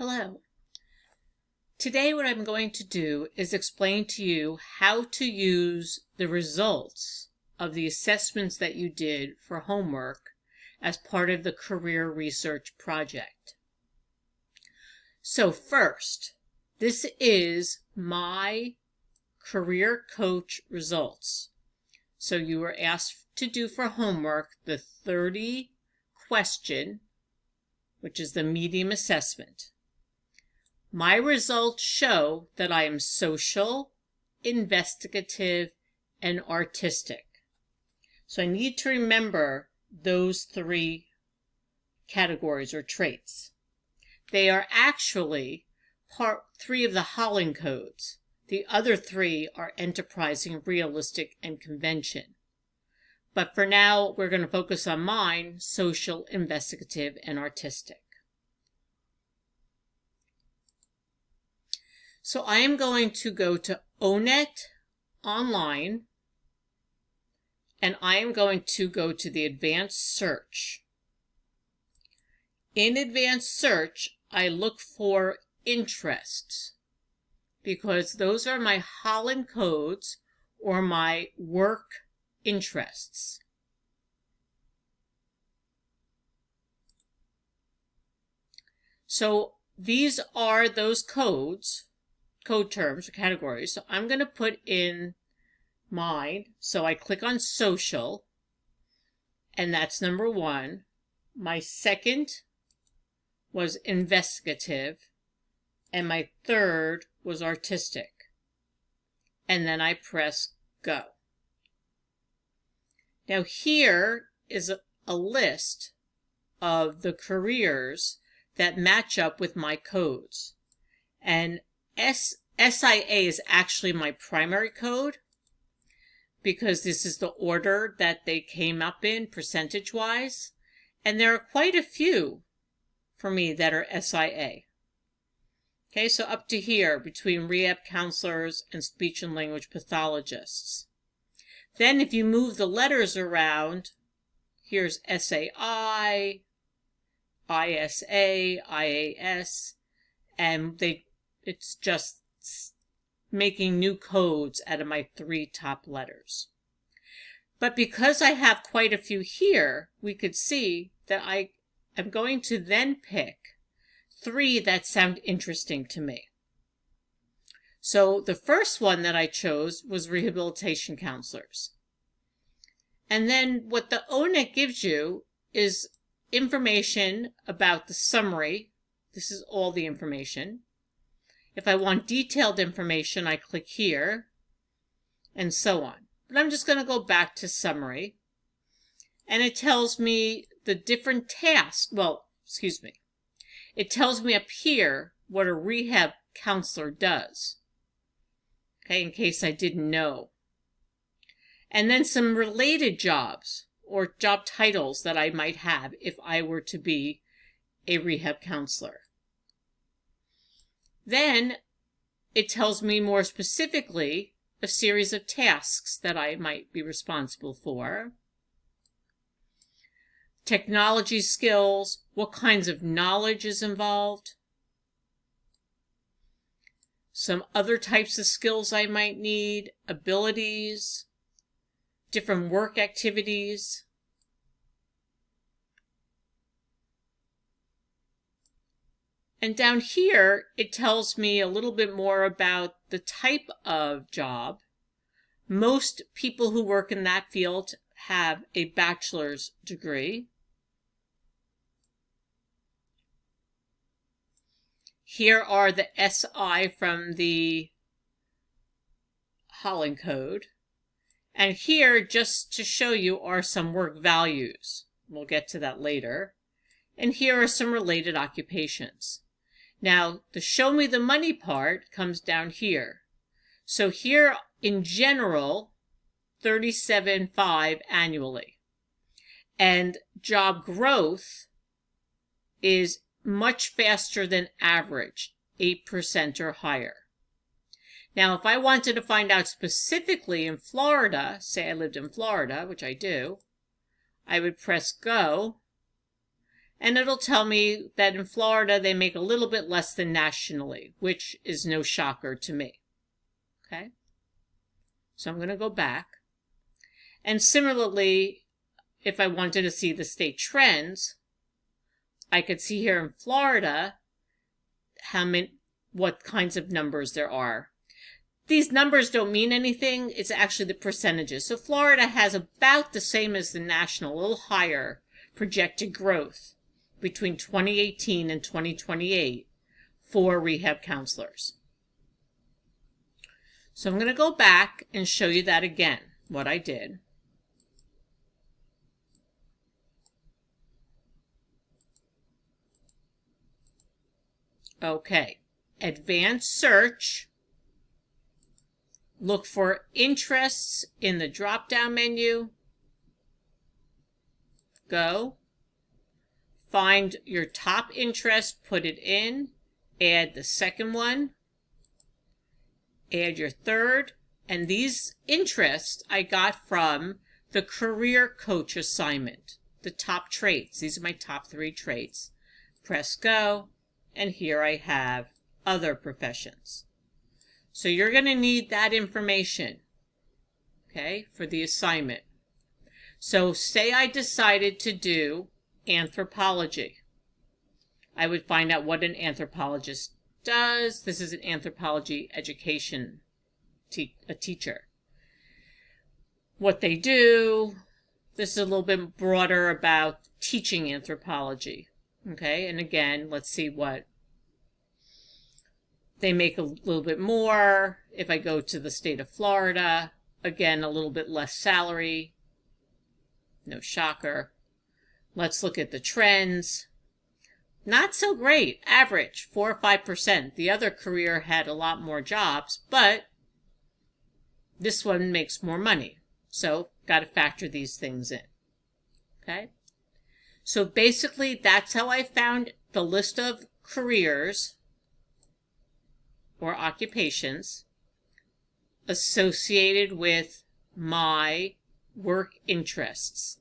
Hello. Today what I'm going to do is explain to you how to use the results of the assessments that you did for homework as part of the career research project. So first, this is my career coach results. So you were asked to do for homework the 30 question, which is the medium assessment. My results show that I am social, investigative, and artistic. So I need to remember those three categories or traits. They are actually part 3 of the Holland codes. The other 3 are enterprising, realistic, and convention. But for now, we're going to focus on mine, social, investigative, and artistic. So I am going to go to ONET online, and I am going to go to the advanced search. In advanced search, I look for interests because those are my Holland codes or my work interests. So these are those code terms or categories. So I'm going to put in mine. So I click on social, and that's number 1. My second was investigative, and my third was artistic. And then I press go. Now here is a list of the careers that match up with my codes. And SIA is actually my primary code because this is the order that they came up in percentage-wise. And there are quite a few for me that are SIA. Okay, so up to here between rehab counselors and speech and language pathologists. Then if you move the letters around, here's SAI, ISA, IAS, and it's just making new codes out of my 3 top letters. But because I have quite a few here, we could see that I am going to then pick 3 that sound interesting to me. So the first one that I chose was rehabilitation counselors. And then what the ONET gives you is information about the summary. This is all the information. If I want detailed information, I click here, and so on. But I'm just going to go back to summary. And it tells me the different tasks. It tells me up here what a rehab counselor does. Okay, in case I didn't know. And then some related jobs or job titles that I might have if I were to be a rehab counselor. Then it tells me more specifically a series of tasks that I might be responsible for. Technology skills, what kinds of knowledge is involved. Some other types of skills I might need, abilities, different work activities. And down here, it tells me a little bit more about the type of job. Most people who work in that field have a bachelor's degree. Here are the SI from the Holland code. And here, just to show you, are some work values. We'll get to that later. And here are some related occupations. Now, the show me the money part comes down here. So here, in general, $37,500 annually. And job growth is much faster than average, 8% or higher. Now, if I wanted to find out specifically in Florida, say I lived in Florida, which I do, I would press go, And it'll tell me that in Florida they make a little bit less than nationally, which is no shocker to me. Okay? So I'm going to go back. And similarly, if I wanted to see the state trends, I could see here in Florida what kinds of numbers there are. These numbers don't mean anything. It's actually the percentages. So Florida has about the same as the national, a little higher projected growth between 2018 and 2028 for rehab counselors. So I'm going to go back and show you that again, what I did. Okay, advanced search. Look for interests in the drop-down menu. Go. Find your top interest, put it in. Add the second one. Add your third. And these interests I got from the career coach assignment. The top traits. These are my top 3 traits. Press go. And here I have other professions. So you're going to need that information, okay, for the assignment. So say I decided to do anthropology. I would find out what an anthropologist does. This is an anthropology education teacher. What they do. This is a little bit broader about teaching anthropology. Okay, and again, let's see what they make a little bit more. If I go to the state of Florida, again, a little bit less salary. No shocker. Let's look at the trends. Not so great. Average, 4 or 5%. The other career had a lot more jobs, but this one makes more money. So, got to factor these things in. Okay? So basically, that's how I found the list of careers or occupations associated with my work interests.